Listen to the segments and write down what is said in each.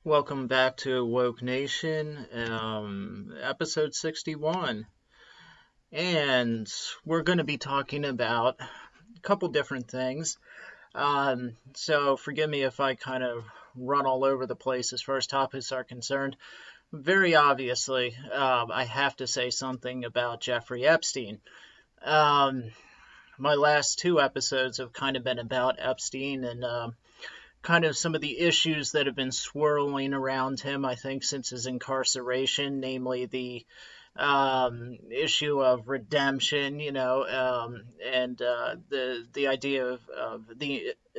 Welcome back to Woke Nation, episode 61. And we're going to be talking about a couple different things. So forgive me if I kind of run all over the place as far as topics are concerned. Very obviously, I have to say something about Jeffrey Epstein. My last two episodes have kind of been about Epstein and kind of some of the issues that have been swirling around him, I think, since his incarceration, namely the issue of redemption, and the idea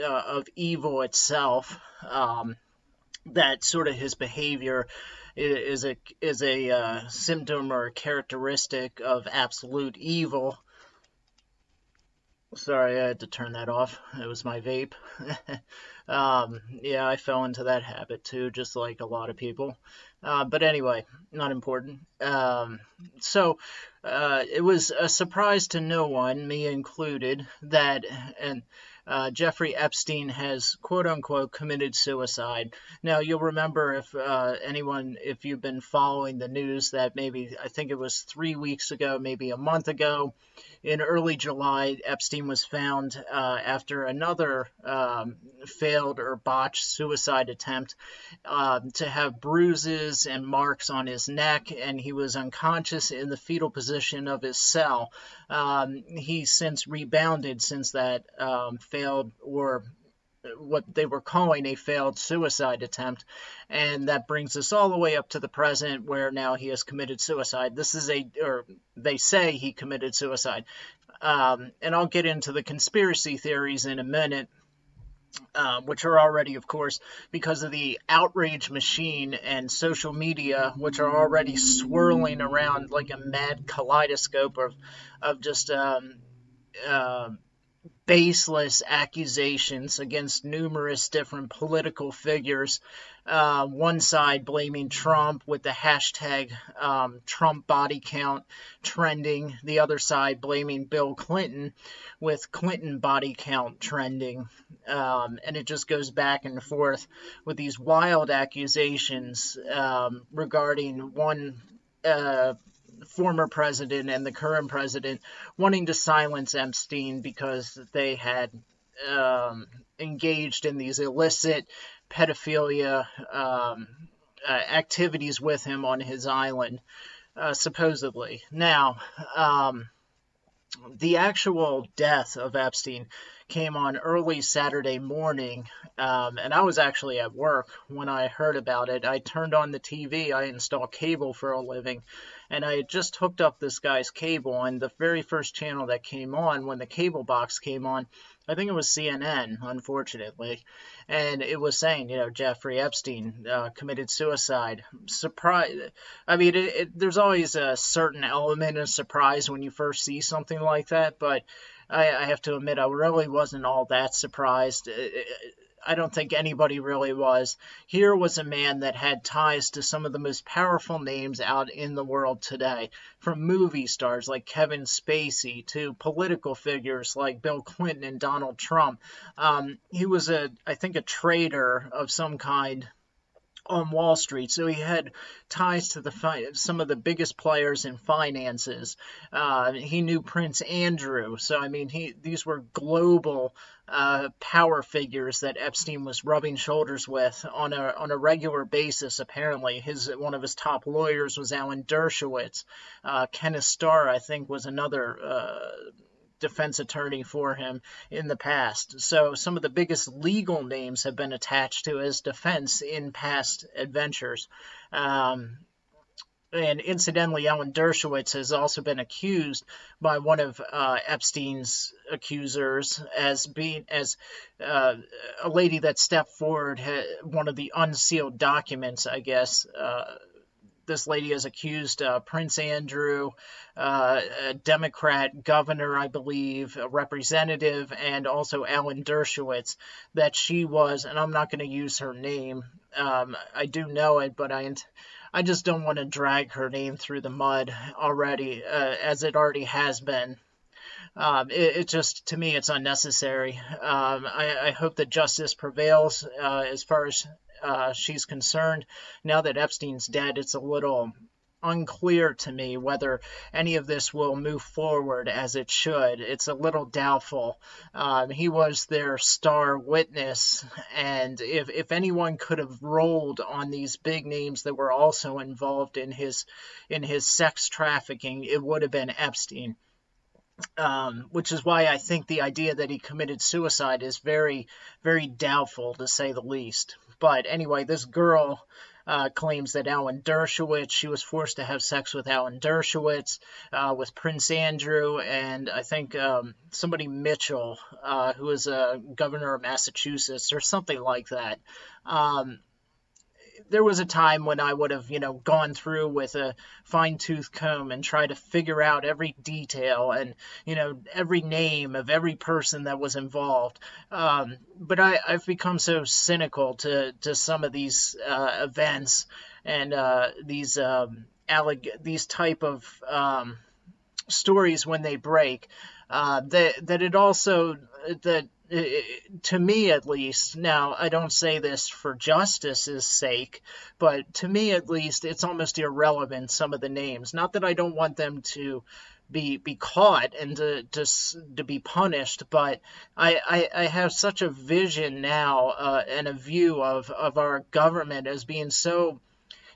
of evil itself. That sort of his behavior is a symptom or a characteristic of absolute evil. Sorry, I had to turn that off. It was my vape. Yeah, I fell into that habit too, just like a lot of people. But anyway, not important. It was a surprise to no one, me included, that Jeffrey Epstein has quote unquote committed suicide. Now, you'll remember if you've been following the news, that maybe, I think it was 3 weeks ago, maybe a month ago, in early July, Epstein was found after another failed or botched suicide attempt to have bruises and marks on his neck, and he was unconscious in the fetal position of his cell. He's since rebounded since that failed, or what they were calling a failed suicide attempt, and that brings us all the way up to the present, where now he has committed suicide. Or they say he committed suicide, and I'll get into the conspiracy theories in a minute, which are already, of course, because of the outrage machine and social media, which are already swirling around like a mad kaleidoscope of just baseless accusations against numerous different political figures. One side blaming Trump with the hashtag Trump body count trending. The other side blaming Bill Clinton with Clinton body count trending. And it just goes back and forth with these wild accusations regarding one former president and the current president wanting to silence Epstein because they had engaged in these illicit pedophilia activities with him on his island, supposedly. Now, the actual death of Epstein came on early Saturday morning, and I was actually at work when I heard about it. I turned on the TV. I install cable for a living, and I had just hooked up this guy's cable, and the very first channel that came on when the cable box came on, I think it was CNN, unfortunately, and it was saying, Jeffrey Epstein committed suicide. Surprise! I mean, there's always a certain element of surprise when you first see something like that, but I have to admit, I really wasn't all that surprised. I don't think anybody really was. Here was a man that had ties to some of the most powerful names out in the world today, from movie stars like Kevin Spacey to political figures like Bill Clinton and Donald Trump. He was, I think, a trader of some kind on Wall Street, so he had ties to some of the biggest players in finances. He knew Prince Andrew, so I mean, these were global power figures that Epstein was rubbing shoulders with on a regular basis. Apparently, one of his top lawyers was Alan Dershowitz. Kenneth Starr, I think, was another defense attorney for him in the past. So some of the biggest legal names have been attached to his defense in past adventures. And incidentally, Alan Dershowitz has also been accused by one of Epstein's accusers as a lady that stepped forward, one of the unsealed documents, I guess. This lady has accused Prince Andrew, a Democrat governor, I believe, a representative, and also Alan Dershowitz, that she was, and I'm not going to use her name. I do know it, but I just don't want to drag her name through the mud already, as it already has been. It just, to me, it's unnecessary. I hope that justice prevails as far as she's concerned. Now that Epstein's dead, it's a little unclear to me whether any of this will move forward as it should. It's a little doubtful. He was their star witness, and if anyone could have rolled on these big names that were also involved in his sex trafficking, it would have been Epstein. Which is why I think the idea that he committed suicide is very, very doubtful, to say the least. But anyway, this girl claims that Alan Dershowitz, she was forced to have sex with Alan Dershowitz, with Prince Andrew, and I think somebody Mitchell, who is a governor of Massachusetts or something like that. There was a time when I would have, gone through with a fine-tooth comb and tried to figure out every detail and, every name of every person that was involved. But I've become so cynical to some of these events and these type of stories when they break, that it also that. To me at least, now I don't say this for justice's sake, but to me at least, it's almost irrelevant, some of the names. Not that I don't want them to be caught and to be punished, but I have such a vision now and a view of our government as being so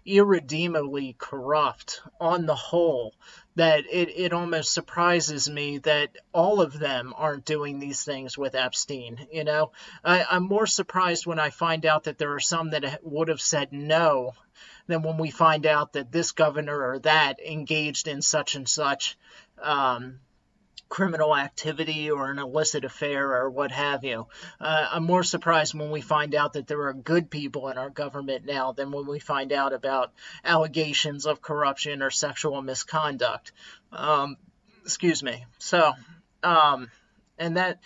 irredeemably corrupt on the whole that it almost surprises me that all of them aren't doing these things with Epstein. I'm more surprised when I find out that there are some that would have said no than when we find out that this governor or that engaged in such and such criminal activity or an illicit affair or what have you. I'm more surprised when we find out that there are good people in our government now than when we find out about allegations of corruption or sexual misconduct. Excuse me. So, and that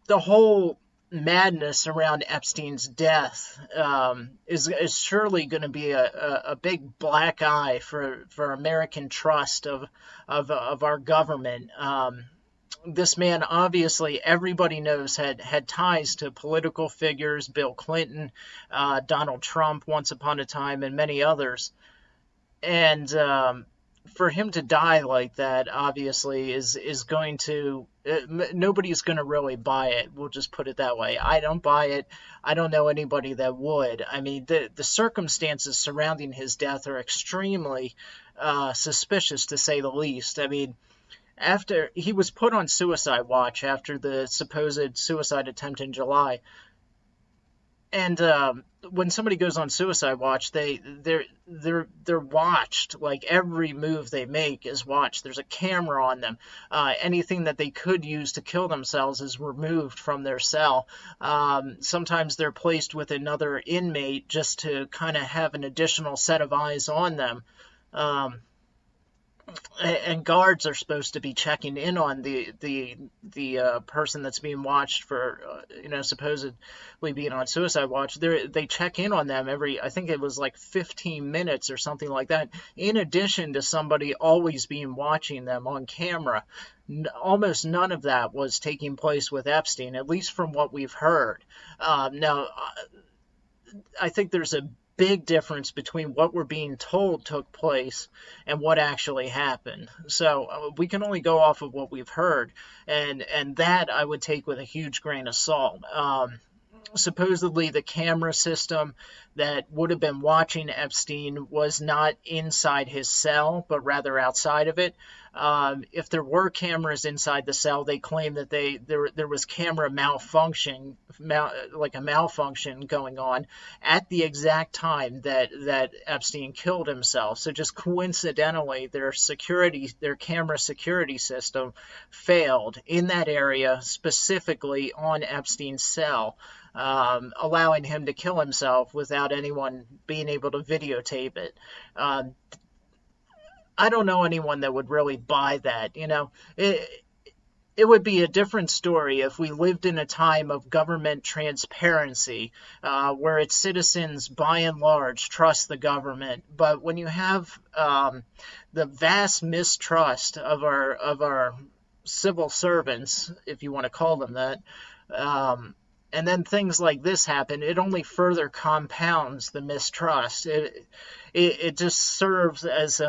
the whole madness around Epstein's death is surely going to be a big black eye for American trust of our government. This man, obviously, everybody knows had ties to political figures, Bill Clinton, Donald Trump once upon a time, and many others. And for him to die like that, obviously, is going to... nobody's going to really buy it. We'll just put it that way. I don't buy it. I don't know anybody that would. I mean, the circumstances surrounding his death are extremely suspicious, to say the least. I mean, after he was put on suicide watch after the supposed suicide attempt in July. And when somebody goes on suicide watch, they're watched. Like, every move they make is watched. There's a camera on them. Anything that they could use to kill themselves is removed from their cell. Sometimes they're placed with another inmate just to kind of have an additional set of eyes on them. And guards are supposed to be checking in on the person that's being watched for supposedly being on suicide watch. They check in on them every, I think it was like 15 minutes or something like that, in addition to somebody always being watching them on camera. Almost none of that was taking place with Epstein, at least from what we've heard. Now, I think there's a big difference between what we're being told took place and what actually happened. So we can only go off of what we've heard, and that I would take with a huge grain of salt. Supposedly the camera system that would have been watching Epstein was not inside his cell, but rather outside of it. If there were cameras inside the cell, they claim that there was camera malfunction, like a malfunction going on at the exact time that Epstein killed himself. So just coincidentally, their camera security system failed in that area, specifically on Epstein's cell, allowing him to kill himself without anyone being able to videotape it. I don't know anyone that would really buy that. It would be a different story if we lived in a time of government transparency, where its citizens, by and large, trust the government. But when you have the vast mistrust of our civil servants, if you want to call them that, and then things like this happen, it only further compounds the mistrust. It just serves as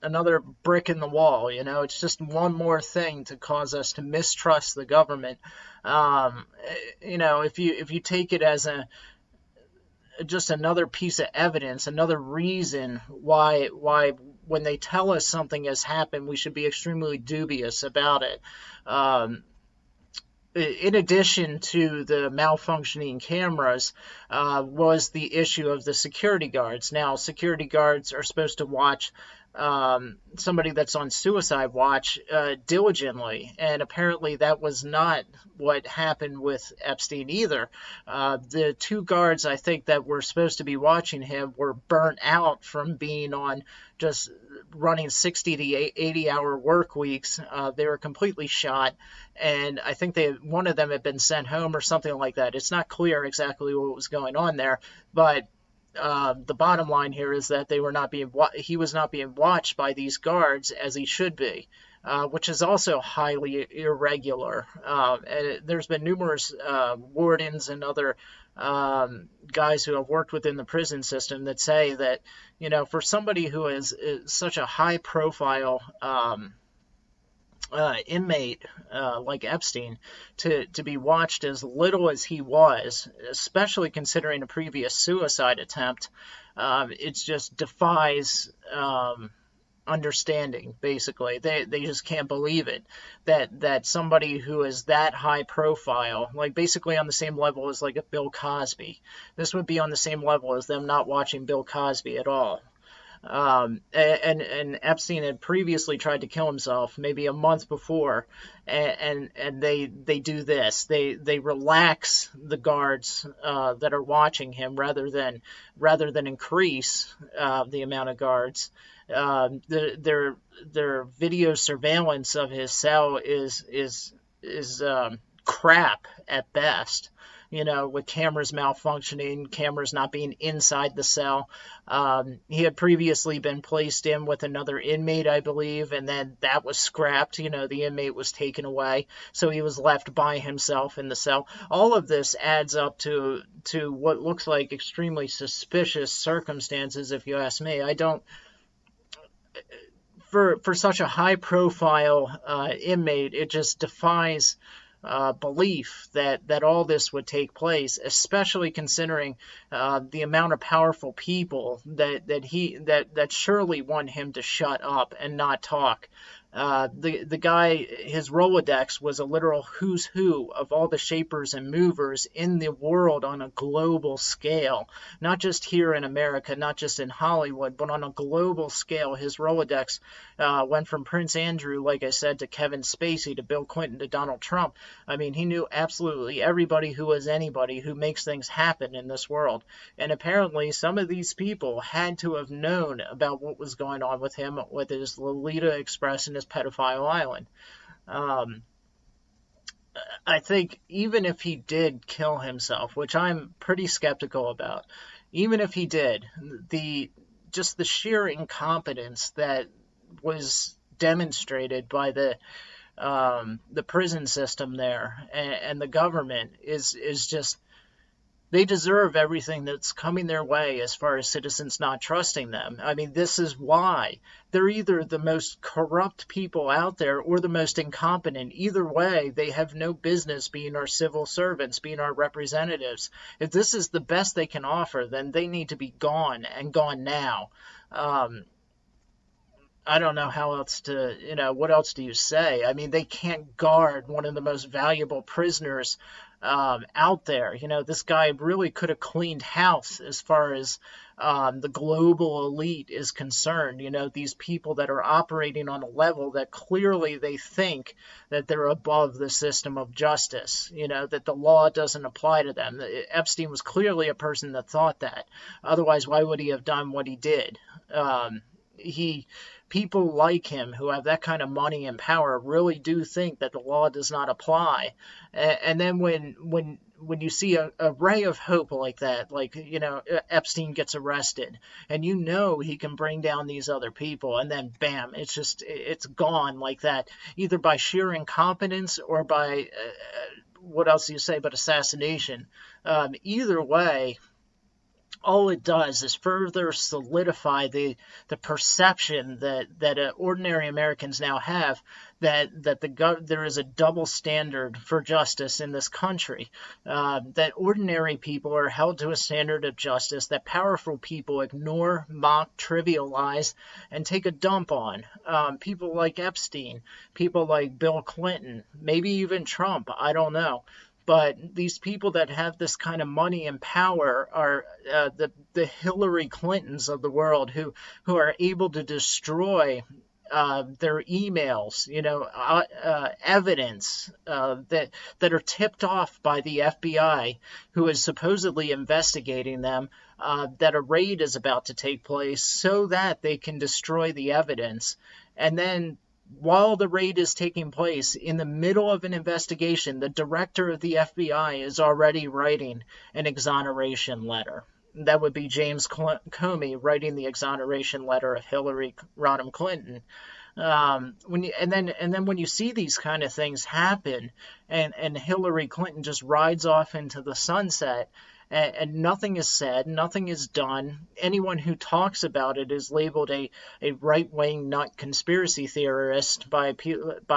another brick in the wall. It's just one more thing to cause us to mistrust the government. If you take it as just another piece of evidence, another reason why when they tell us something has happened, we should be extremely dubious about it. In addition to the malfunctioning cameras, was the issue of the security guards. Now, security guards are supposed to watch somebody that's on suicide watch diligently, and apparently that was not what happened with Epstein either. The two guards, I think, that were supposed to be watching him were burnt out from being on just running 60 to 80-hour work weeks. They were completely shot, and I think one of them had been sent home or something like that. It's not clear exactly what was going on there, but the bottom line here is that he was not being watched by these guards as he should be, which is also highly irregular. And there's been numerous wardens and other guys who have worked within the prison system that say that, for somebody who is such a high profile inmate like Epstein to be watched as little as he was, especially considering a previous suicide attempt, it just defies understanding. Basically, they just can't believe it, that somebody who is that high profile, like basically on the same level as like a Bill Cosby, this would be on the same level as them not watching Bill Cosby at all. And Epstein had previously tried to kill himself maybe a month before, and they do this. They relax the guards that are watching him rather than increase the amount of guards. Their video surveillance of his cell is crap at best. With cameras malfunctioning, cameras not being inside the cell. He had previously been placed in with another inmate, I believe, and then that was scrapped. The inmate was taken away, so he was left by himself in the cell. All of this adds up to what looks like extremely suspicious circumstances, if you ask me. I don't... For such a high-profile inmate, it just defies belief that all this would take place, especially considering the amount of powerful people that surely want him to shut up and not talk. The guy, his Rolodex was a literal who's who of all the shapers and movers in the world on a global scale, not just here in America, not just in Hollywood, but on a global scale. His Rolodex went from Prince Andrew, like I said, to Kevin Spacey, to Bill Clinton, to Donald Trump. I mean, he knew absolutely everybody who was anybody who makes things happen in this world. And apparently some of these people had to have known about what was going on with him, with his Lolita Express and his pedophile island. I think even if he did kill himself, which I'm pretty skeptical about, even if he did, the sheer incompetence that was demonstrated by the prison system there and the government is just, they deserve everything that's coming their way as far as citizens not trusting them. I mean, this is why. They're either the most corrupt people out there or the most incompetent. Either way, they have no business being our civil servants, being our representatives. If this is the best they can offer, then they need to be gone, and gone now. I don't know how else to, what else do you say? I mean, they can't guard one of the most valuable prisoners out there. This guy really could have cleaned house as far as the global elite is concerned. These people that are operating on a level that clearly they think that they're above the system of justice, that the law doesn't apply to them. Epstein was clearly a person that thought that. Otherwise, why would he have done what he did? people like him who have that kind of money and power really do think that the law does not apply. And then when you see a ray of hope like that, like, Epstein gets arrested, and he can bring down these other people, and then bam, it's gone like that, either by sheer incompetence or by what else do you say but assassination. Either way, all it does is further solidify the perception that ordinary Americans now have that there is a double standard for justice in this country, that ordinary people are held to a standard of justice that powerful people ignore, mock, trivialize, and take a dump on. People like Epstein, people like Bill Clinton, maybe even Trump, I don't know. But these people that have this kind of money and power are the Hillary Clintons of the world, who are able to destroy their emails, evidence that are tipped off by the FBI, who is supposedly investigating them, that a raid is about to take place, so that they can destroy the evidence. And then, while the raid is taking place, in the middle of an investigation, the director of the FBI is already writing an exoneration letter. That would be James Comey writing the exoneration letter of Hillary Rodham Clinton. And then when you see these kind of things happen, and Hillary Clinton just rides off into the sunset, and nothing is said, nothing is done. Anyone who talks about it is labeled a right-wing nut conspiracy theorist by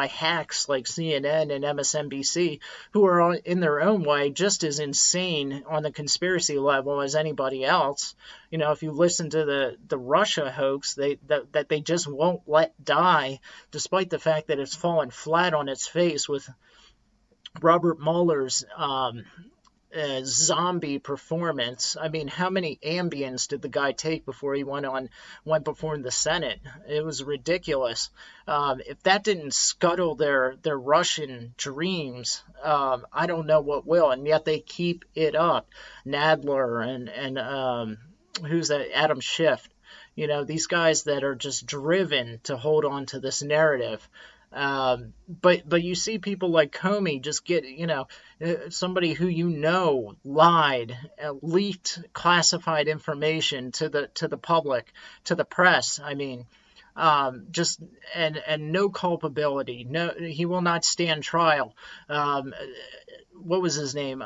hacks like CNN and MSNBC, who are in their own way just as insane on the conspiracy level as anybody else. If you listen to the Russia hoax, that they just won't let die, despite the fact that it's fallen flat on its face with Robert Mueller's zombie performance. I mean, how many Ambiens did the guy take before he went before the Senate? It was ridiculous. If that didn't scuttle their Russian dreams, I don't know what will. And yet they keep it up. Nadler and who's that? Adam Schiff. These guys that are just driven to hold on to this narrative. But you see people like Comey just get, somebody who lied, leaked classified information to the public, to the press. I mean, just and no culpability. No, he will not stand trial. What was his name?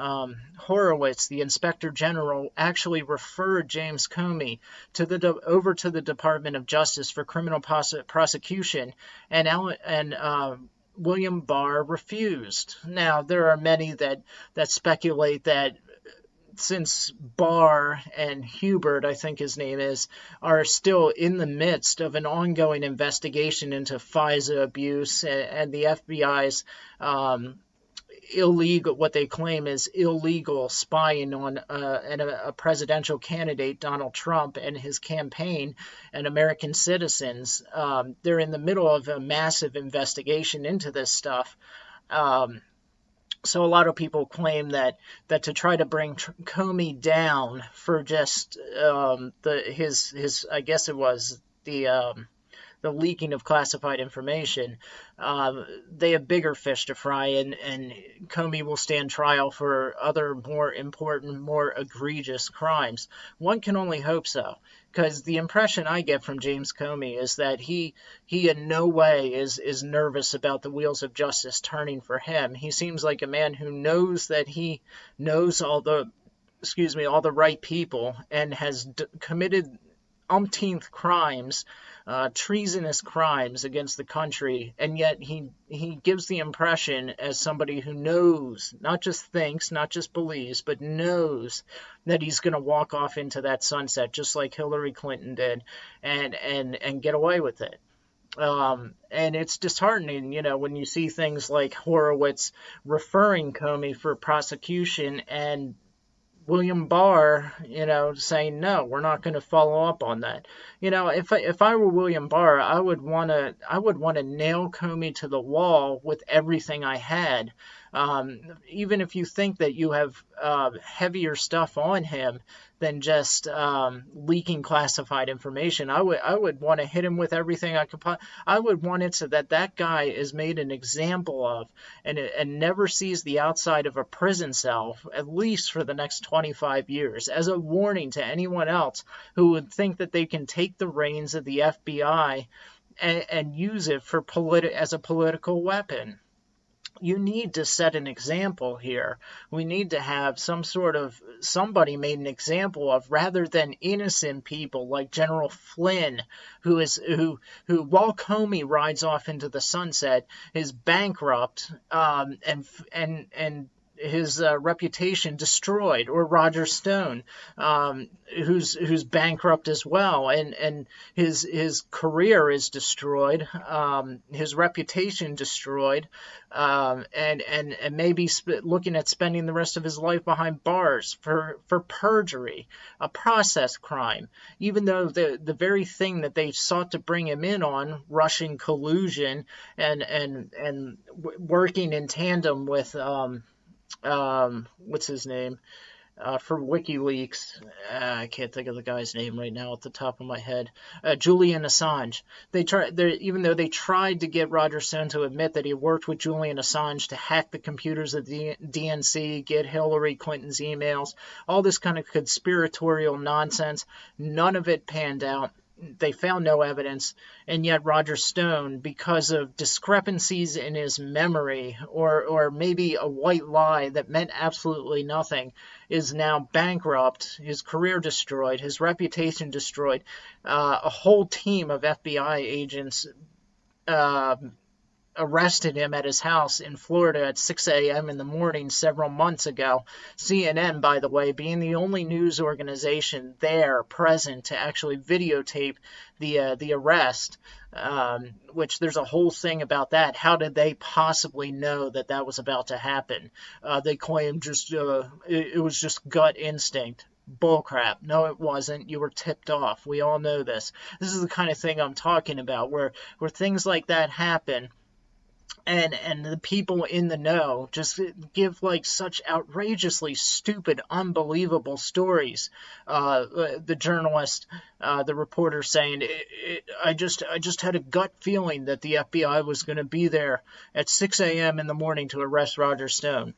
Horowitz, the Inspector General, actually referred James Comey over to the Department of Justice for criminal prosecution, and William Barr refused. Now, there are many that speculate that since Barr and Hubert, I think his name is, are still in the midst of an ongoing investigation into FISA abuse and the FBI's illegal, what they claim is illegal spying on a presidential candidate, Donald Trump, and his campaign and American citizens. They're in the middle of a massive investigation into this stuff. So a lot of people claim that to try to bring Comey down for just his I guess it was the leaking of classified information, they have bigger fish to fry, and Comey will stand trial for other more important, more egregious crimes. One can only hope so, because the impression I get from James Comey is that he in no way is nervous about the wheels of justice turning for him. He seems like a man who knows that he knows all the right people, and has committed umpteenth crimes, treasonous crimes against the country, and yet he gives the impression as somebody who knows, not just thinks, not just believes, but knows that he's going to walk off into that sunset just like Hillary Clinton did, and get away with it. And it's disheartening, when you see things like Horowitz referring Comey for prosecution, and William Barr, saying, no, we're not going to follow up on that. If I were William Barr, I would want to nail Comey to the wall with everything I had. Even if you think that you have heavier stuff on him than just leaking classified information, I would want to hit him with everything I could. I would want it so that that guy is made an example of, and never sees the outside of a prison cell, at least for the next 25 years, as a warning to anyone else who would think that they can take the reins of the FBI and use it for as a political weapon. You need to set an example here. We need to have somebody made an example of, rather than innocent people like General Flynn, who while Comey rides off into the sunset, is bankrupt, and his reputation destroyed, or Roger Stone, who's bankrupt as well, and his career is destroyed, his reputation destroyed, and maybe looking at spending the rest of his life behind bars for perjury, a process crime, even though the very thing that they sought to bring him in on, Russian collusion and working in tandem with what's his name, for WikiLeaks. I can't think of the guy's name right now at the top of my head. Julian Assange. Even though they tried to get Roger Stone to admit that he worked with Julian Assange to hack the computers of the DNC, get Hillary Clinton's emails, all this kind of conspiratorial nonsense, none of it panned out. They found no evidence, and yet Roger Stone, because of discrepancies in his memory, or maybe a white lie that meant absolutely nothing, is now bankrupt, his career destroyed, his reputation destroyed. A whole team of FBI agents arrested him at his house in Florida at 6 a.m. in the morning several months ago. CNN, by the way, being the only news organization there present to actually videotape the arrest, which there's a whole thing about that. How did they possibly know that that was about to happen? They claim it was just gut instinct. Bullcrap. No, it wasn't. You were tipped off. We all know this. This is the kind of thing I'm talking about, where things like that happen. And the people in the know just give like such outrageously stupid, unbelievable stories. The journalist, the reporter saying, I just had a gut feeling that the FBI was going to be there at 6 a.m. in the morning to arrest Roger Stone.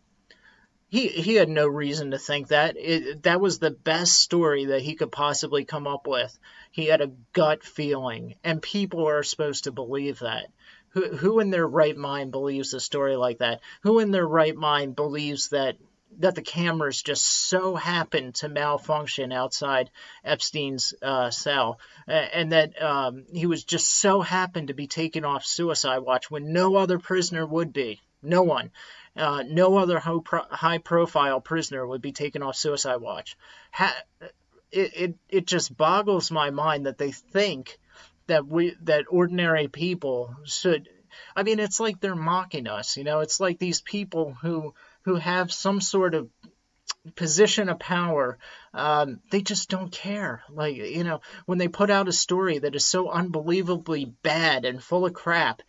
He had no reason to think that. That was the best story that he could possibly come up with. He had a gut feeling, and people are supposed to believe that. Who in their right mind believes a story like that? Who in their right mind believes that the cameras just so happened to malfunction outside Epstein's cell, and that he was just so happened to be taken off suicide watch when no other prisoner would be? No one. No other high-profile prisoner would be taken off suicide watch. It just boggles my mind that they think that ordinary people should. I mean, it's like they're mocking us. It's like these people who have some sort of position of power, they just don't care. Like, when they put out a story that is so unbelievably bad and full of crap,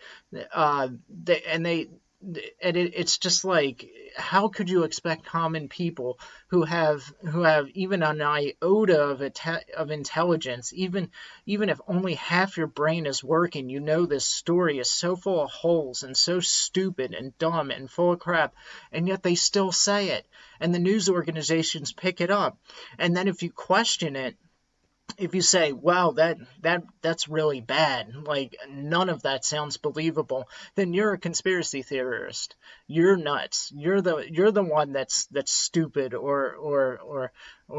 it's just like, how could you expect common people who have even an iota of intelligence, even if only half your brain is working, this story is so full of holes and so stupid and dumb and full of crap, and yet they still say it, and the news organizations pick it up, and then if you question it, if you say, wow, that's really bad, like none of that sounds believable, then you're a conspiracy theorist. You're nuts. You're the one that's stupid or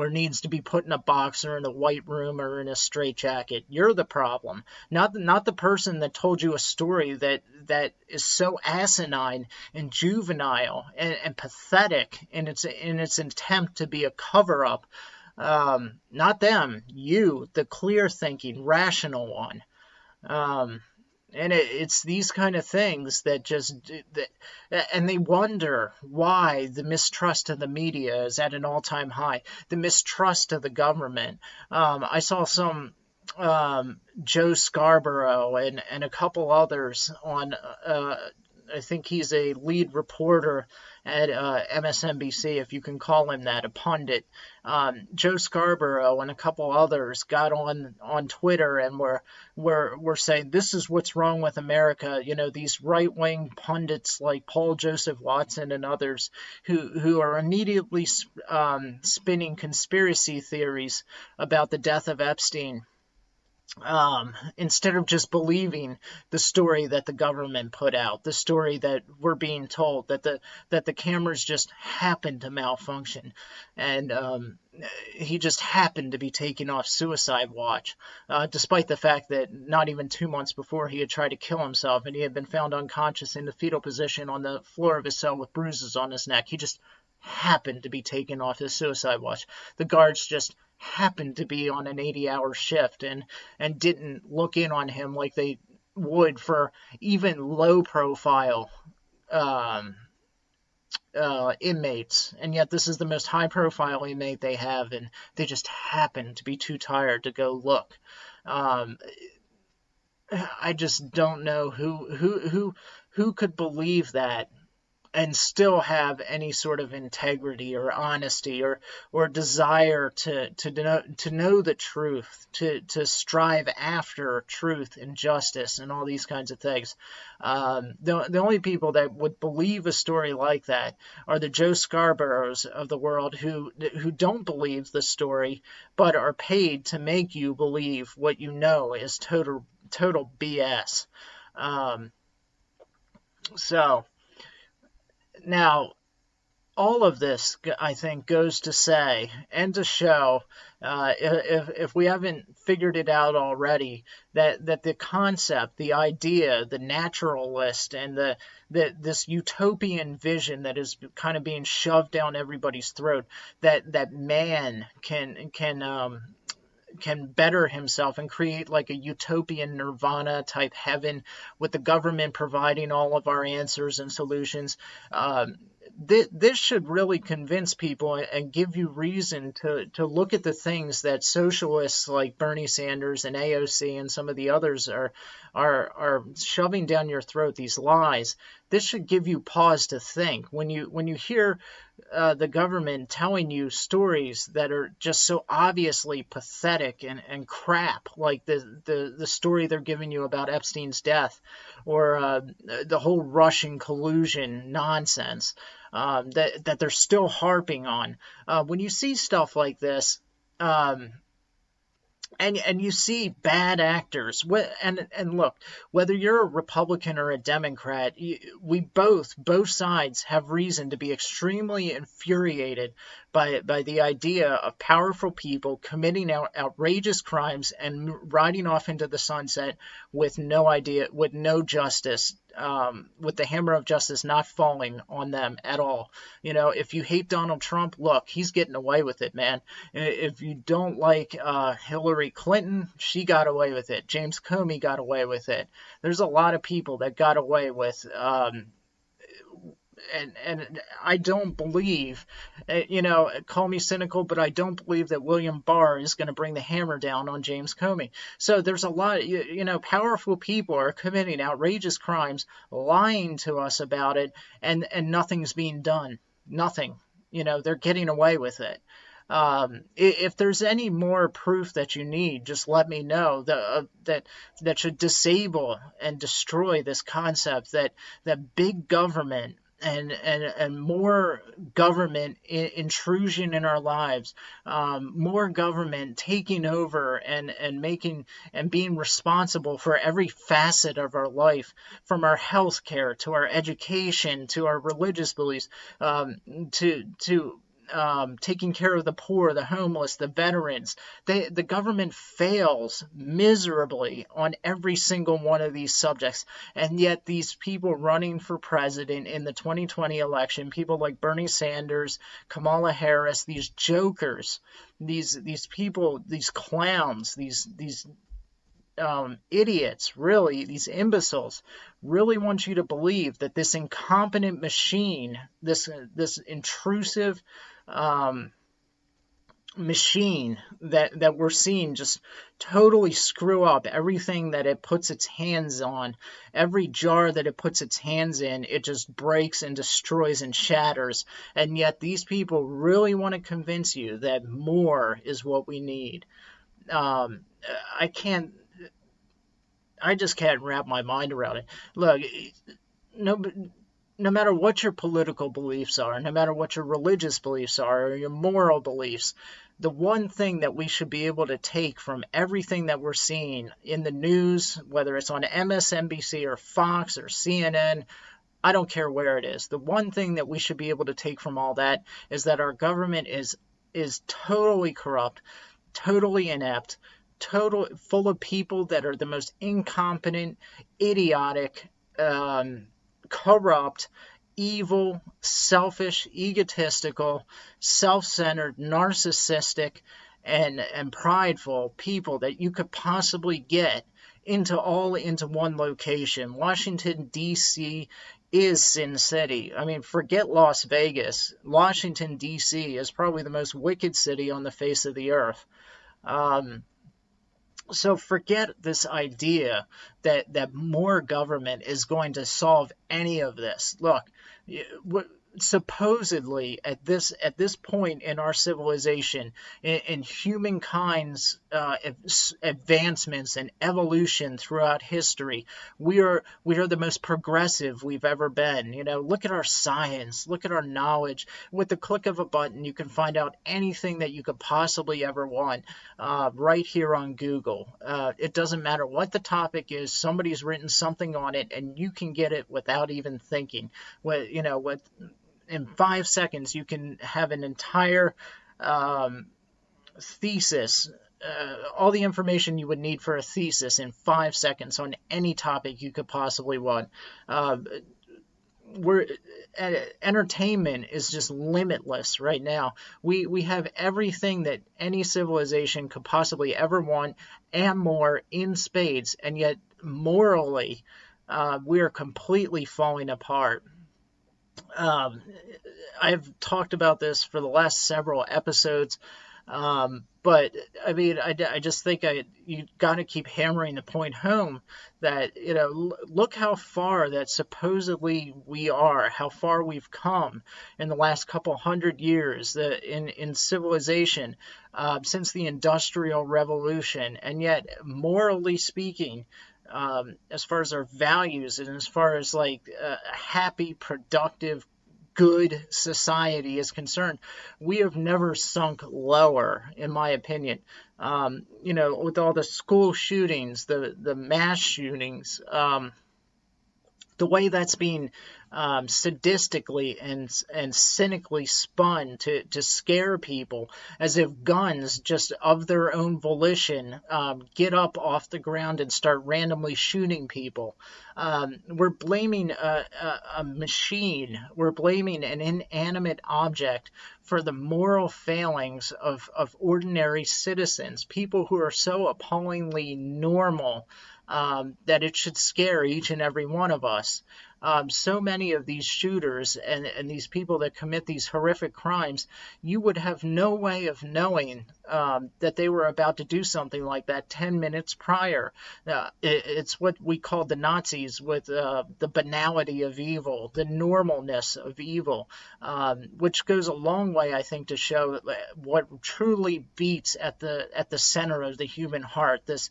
needs to be put in a box or in a white room or in a straitjacket. You're the problem, not the person that told you a story that is so asinine and juvenile and pathetic in its attempt to be a cover-up. Not them, you, the clear thinking, rational one. And it's these kind of things and they wonder why the mistrust of the media is at an all-time high, the mistrust of the government. I saw some Joe Scarborough and a couple others on, I think he's a lead reporter at MSNBC, if you can call him that, a pundit. Joe Scarborough and a couple others got on Twitter and were saying, this is what's wrong with America. You know, these right-wing pundits like Paul Joseph Watson and others who are immediately spinning conspiracy theories about the death of Epstein, instead of just believing the story that the government put out, the story that we're being told, that the cameras just happened to malfunction, and he just happened to be taken off suicide watch, despite the fact that not even 2 months before he had tried to kill himself, and he had been found unconscious in the fetal position on the floor of his cell with bruises on his neck. He just happened to be taken off his suicide watch. The guards just happened to be on an 80-hour shift and didn't look in on him like they would for even low-profile inmates. And yet this is the most high-profile inmate they have, and they just happened to be too tired to go look. I just don't know who could believe that and still have any sort of integrity or honesty or desire to know the truth, to strive after truth and justice and all these kinds of things. The only people that would believe a story like that are the Joe Scarboroughs of the world who don't believe the story but are paid to make you believe what you know is total BS. Now, all of this, I think, goes to say and to show, if we haven't figured it out already, that the concept, the idea, the naturalist, and this utopian vision that is kind of being shoved down everybody's throat, that man can better himself and create like a utopian nirvana type heaven with the government providing all of our answers and solutions. This should really convince people and give you reason to look at the things that socialists like Bernie Sanders and AOC and some of the others are shoving down your throat, these lies. This should give you pause to think. When you hear the government telling you stories that are just so obviously pathetic and crap, like the story they're giving you about Epstein's death, or the whole Russian collusion nonsense that they're still harping on. When you see stuff like this, and you see bad actors, and look, whether you're a Republican or a Democrat, both sides have reason to be extremely infuriated by the idea of powerful people committing outrageous crimes and riding off into the sunset with no justice, with the hammer of justice not falling on them at all. You know, if you hate Donald Trump, look, he's getting away with it, man. If you don't like Hillary Clinton, she got away with it. James Comey got away with it. There's a lot of people that got away with and I don't believe, call me cynical, but I don't believe that William Barr is going to bring the hammer down on James Comey. So there's a lot, powerful people are committing outrageous crimes, lying to us about it, and nothing's being done. Nothing. They're getting away with it. If there's any more proof that you need, just let me know that should disable and destroy this concept that big government and more government intrusion in our lives, more government taking over and making and being responsible for every facet of our life, from our health care to our education to our religious beliefs, to taking care of the poor, the homeless, the veterans. The government fails miserably on every single one of these subjects. And yet these people running for president in the 2020 election, people like Bernie Sanders, Kamala Harris, these jokers, these people, these clowns, these idiots, really, these imbeciles, really want you to believe that this incompetent machine, this intrusive machine that we're seeing just totally screw up everything that it puts its hands on. Every jar that it puts its hands in, it just breaks and destroys and shatters. And yet these people really want to convince you that more is what we need. Um, I can't. I just can't wrap my mind around it. Look, no, no matter what your political beliefs are, no matter what your religious beliefs are, or your moral beliefs, the one thing that we should be able to take from everything that we're seeing in the news, whether it's on MSNBC or Fox or CNN, I don't care where it is. The one thing that we should be able to take from all that is that our government is totally corrupt, totally inept, full of people that are the most incompetent, idiotic, corrupt, evil, selfish, egotistical, self-centered, narcissistic, and prideful people that you could possibly get into one location. Washington, D.C. is Sin City. I mean, forget Las Vegas. Washington, D.C. is probably the most wicked city on the face of the earth. So forget this idea that more government is going to solve any of this. Look, supposedly at this point in our civilization, in humankind's advancements and evolution throughout history, we are the most progressive we've ever been. Look at our science, look at our knowledge. With the click of a button, you can find out anything that you could possibly ever want right here on Google. It doesn't matter what the topic is, somebody's written something on it, and you can get it without even thinking. In 5 seconds, you can have an entire thesis, all the information you would need for a thesis in 5 seconds on any topic you could possibly want. Entertainment is just limitless right now. We have everything that any civilization could possibly ever want and more in spades, and yet morally, we are completely falling apart. I've talked about this for the last several episodes, but I mean, I just think you got to keep hammering the point home that, look how far that supposedly we are, how far we've come in the last couple hundred years in civilization since the Industrial Revolution, and yet, morally speaking, as far as our values and as far as like a happy, productive, good society is concerned, we have never sunk lower, in my opinion. With all the school shootings, the mass shootings, the way that's being sadistically and cynically spun to scare people, as if guns just of their own volition get up off the ground and start randomly shooting people. We're blaming a machine. We're blaming an inanimate object for the moral failings of ordinary citizens, people who are so appallingly normal that it should scare each and every one of us. So many of these shooters and these people that commit these horrific crimes, you would have no way of knowing that they were about to do something like that 10 minutes prior. It's what we call the Nazis with the banality of evil, the normalness of evil, which goes a long way, I think, to show what truly beats at the center of the human heart. This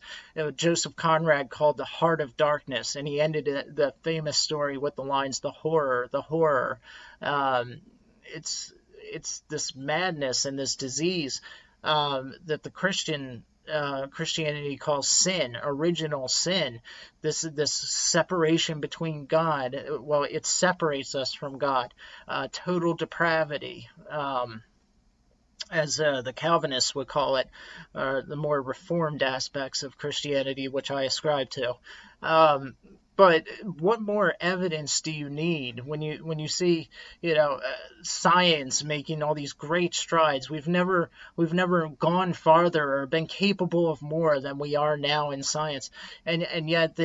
Joseph Conrad called the heart of darkness, and he ended the famous story with the lines, the horror. It's this madness and this disease that the Christianity calls sin, original sin. This separation between God. Well, it separates us from God. Total depravity. As the Calvinists would call it, the more reformed aspects of Christianity, which I ascribe to. But what more evidence do you need when you see science making all these great strides? We've never gone farther or been capable of more than we are now in science, and yet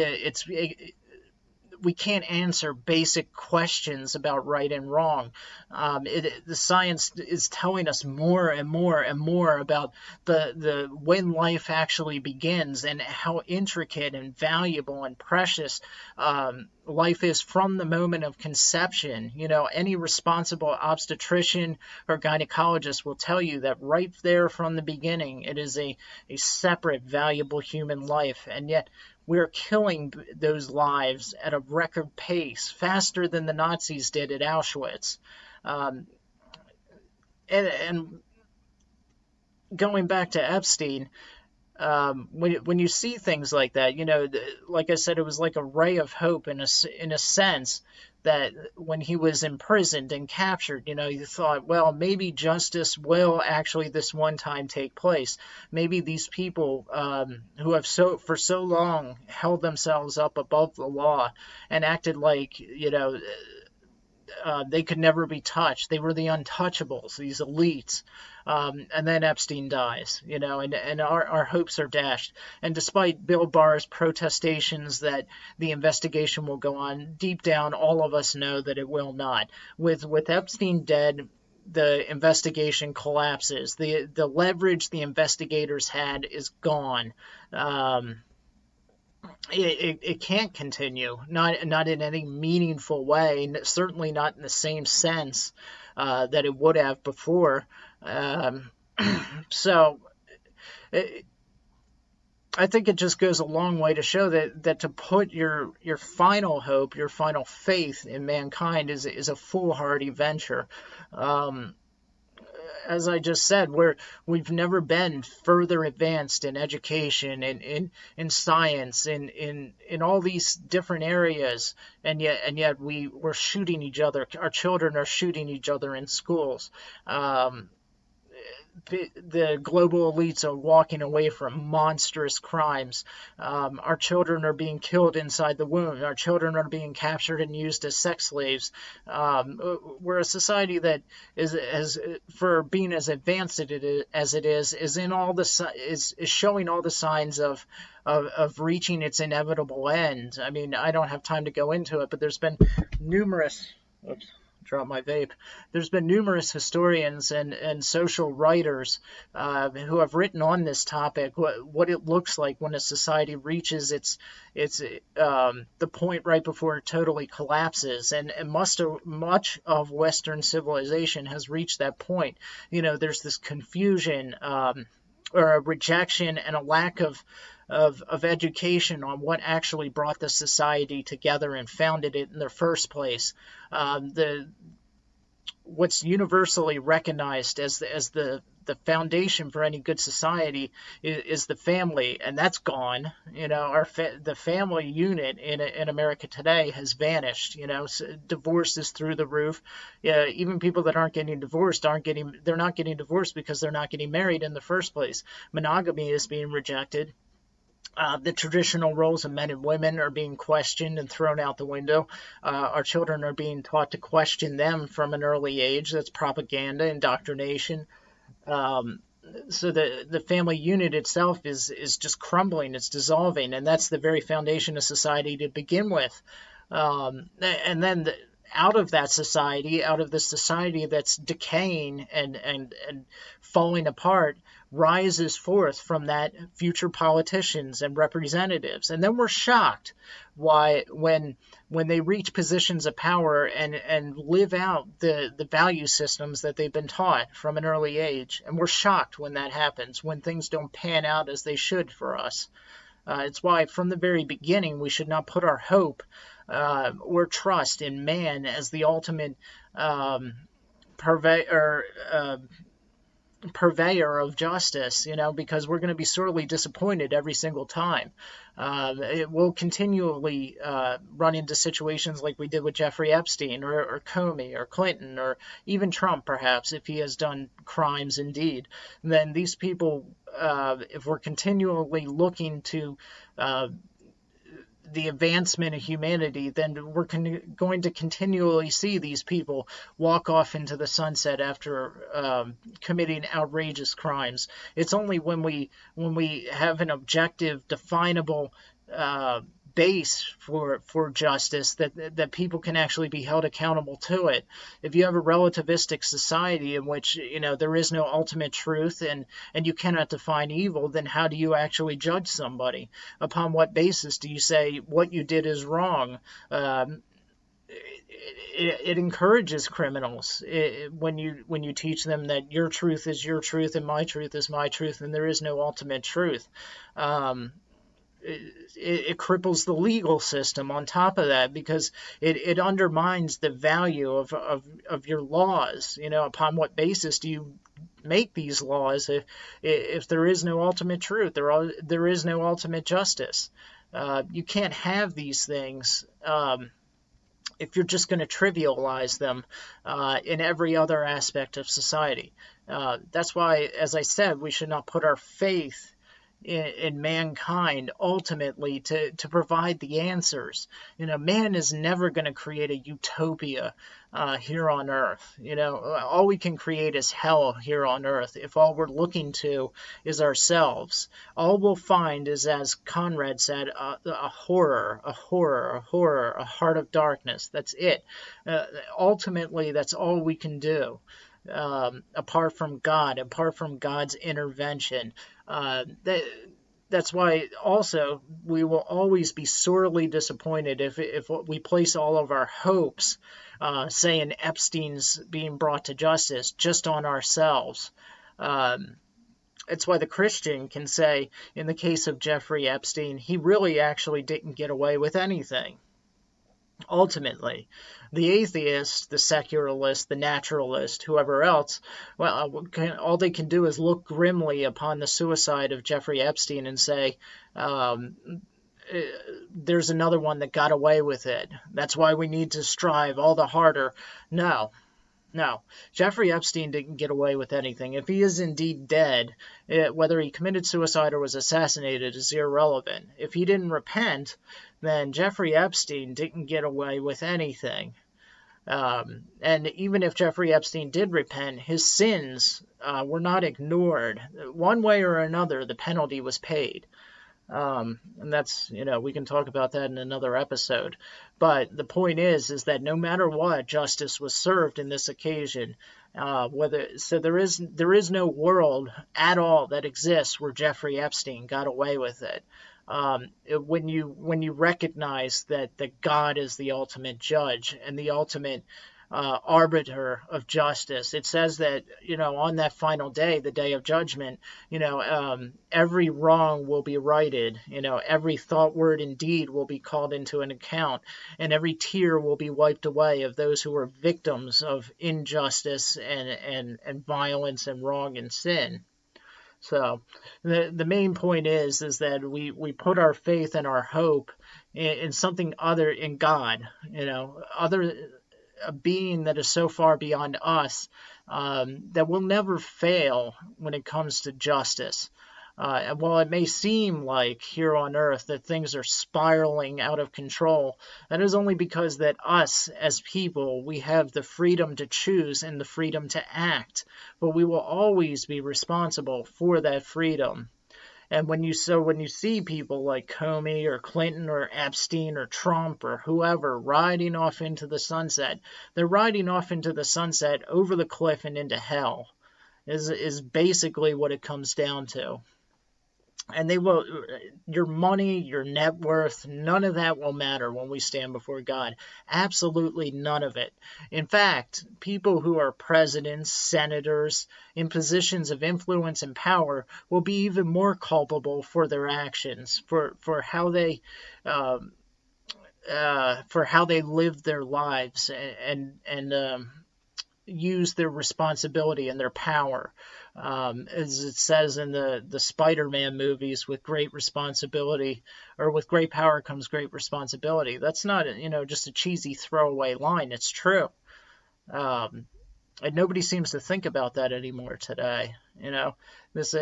we can't answer basic questions about right and wrong. The science is telling us more and more and more about the when life actually begins and how intricate and valuable and precious life is from the moment of conception. Any responsible obstetrician or gynecologist will tell you that right there from the beginning, it is a separate, valuable human life. And yet we're killing those lives at a record pace, faster than the Nazis did at Auschwitz. And going back to Epstein, when you see things like that, like I said, it was like a ray of hope in a sense, that when he was imprisoned and captured, you thought, well, maybe justice will actually this one time take place. Maybe these people who have for so long held themselves up above the law and acted like, they could never be touched. They were the untouchables, these elites. And then Epstein dies, and our hopes are dashed. And despite Bill Barr's protestations that the investigation will go on, deep down, all of us know that it will not. With Epstein dead, the investigation collapses. The leverage the investigators had is gone. It can't continue, not in any meaningful way, certainly not in the same sense that it would have before. So I think it just goes a long way to show that to put your final hope, your final faith in mankind is a foolhardy venture. As I just said, we've never been further advanced in education, in science, in all these different areas, and yet we're shooting each other. Our children are shooting each other in schools. The global elites are walking away from monstrous crimes. Our children are being killed inside the womb. Our children are being captured and used as sex slaves. We're a society that is for being as advanced as it is in all is showing all the signs of reaching its inevitable end. I mean, I don't have time to go into it, but there's been numerous. Oops. Drop my vape. There's been numerous historians and social writers who have written on this topic, what it looks like when a society reaches its the point right before it totally collapses, and much of Western civilization has reached that point. There's this confusion or a rejection and a lack of education on what actually brought the society together and founded it in the first place. What's universally recognized as the foundation for any good society is the family, and that's gone. The family unit in America today has vanished. Divorce is through the roof. Even people that aren't getting divorced they're not getting divorced because they're not getting married in the first place. Monogamy is being rejected. The traditional roles of men and women are being questioned and thrown out the window. Our children are being taught to question them from an early age. That's propaganda, indoctrination. So the family unit itself is just crumbling. It's dissolving, and that's the very foundation of society to begin with. And then out of that society, out of the society that's decaying and falling apart, rises forth from that future politicians and representatives. And then we're shocked when they reach positions of power and live out the value systems that they've been taught from an early age. And we're shocked when that happens, when things don't pan out as they should for us. It's why from the very beginning we should not put our hope or trust in man as the ultimate purveyor of justice, because we're going to be sorely disappointed every single time. It will continually run into situations like we did with Jeffrey Epstein or Comey or Clinton or even Trump, perhaps, if he has done crimes indeed. And then these people, if we're continually looking to the advancement of humanity, then we're going to continually see these people walk off into the sunset after committing outrageous crimes. It's only when we have an objective, definable base for justice, that people can actually be held accountable to it. If you have a relativistic society in which, there is no ultimate truth, and you cannot define evil, then how do you actually judge somebody? Upon what basis do you say what you did is wrong? It encourages criminals when you teach them that your truth is your truth and my truth is my truth, and there is no ultimate truth. It cripples the legal system on top of that, because it undermines the value of your laws. Upon what basis do you make these laws if there is no ultimate truth, there is no ultimate justice? You can't have these things if you're just going to trivialize them in every other aspect of society. That's why, as I said, we should not put our faith in mankind ultimately to provide the answers. Man is never going to create a utopia here on earth. All we can create is hell here on earth if all we're looking to is ourselves. All we'll find is, as Conrad said, a horror, a heart of darkness. That's it. Ultimately, that's all we can do. Apart from God, apart from God's intervention. That's why also we will always be sorely disappointed if we place all of our hopes, say in Epstein's being brought to justice, just on ourselves. It's why the Christian can say, in the case of Jeffrey Epstein, he really actually didn't get away with anything. Ultimately, the atheist, the secularist, the naturalist, whoever else, well, all they can do is look grimly upon the suicide of Jeffrey Epstein and say, there's another one that got away with it. That's why we need to strive all the harder. No. Jeffrey Epstein didn't get away with anything. If he is indeed dead, whether he committed suicide or was assassinated is irrelevant. If he didn't repent, then Jeffrey Epstein didn't get away with anything. And even if Jeffrey Epstein did repent, his sins were not ignored. One way or another, the penalty was paid. And that's, we can talk about that in another episode. But the point is that no matter what, justice was served in this occasion. There is no world at all that exists where Jeffrey Epstein got away with it. When you recognize that God is the ultimate judge and the ultimate arbiter of justice, it says that on that final day, the day of judgment, every wrong will be righted. Every thought, word, and deed will be called into an account, and every tear will be wiped away of those who were victims of injustice and violence and wrong and sin. So the main point is that we put our faith and our hope in something other, in God, a being that is so far beyond us that will never fail when it comes to justice. And while it may seem like here on earth that things are spiraling out of control, that is only because that us as people, we have the freedom to choose and the freedom to act, but we will always be responsible for that freedom. And when you see people like Comey or Clinton or Epstein or Trump or whoever riding off into the sunset, they're riding off into the sunset over the cliff and into hell, is basically what it comes down to. And your money, your net worth, none of that will matter when we stand before God. Absolutely none of it. In fact, people who are presidents, senators, in positions of influence and power will be even more culpable for their actions, for how they live their lives and use their responsibility and their power. As it says in the Spider-Man movies, with great responsibility, or with great power comes great responsibility. That's not, just a cheesy throwaway line. It's true. And nobody seems to think about that anymore today. This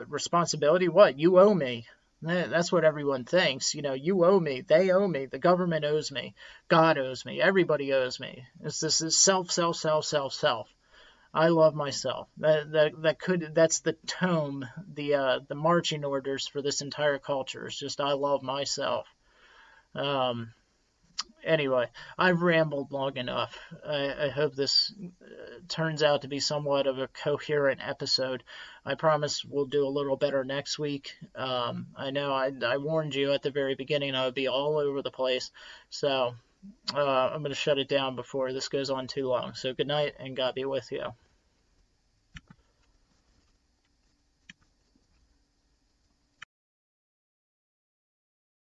responsibility, what? You owe me. That's what everyone thinks. You owe me. They owe me. The government owes me. God owes me. Everybody owes me. It's this is self. I love myself. That's the tome, the marching orders for this entire culture. It's just I love myself. Anyway, I've rambled long enough. I hope this turns out to be somewhat of a coherent episode. I promise we'll do a little better next week. I know I warned you at the very beginning I would be all over the place, so I'm going to shut it down before this goes on too long. So good night, and God be with you.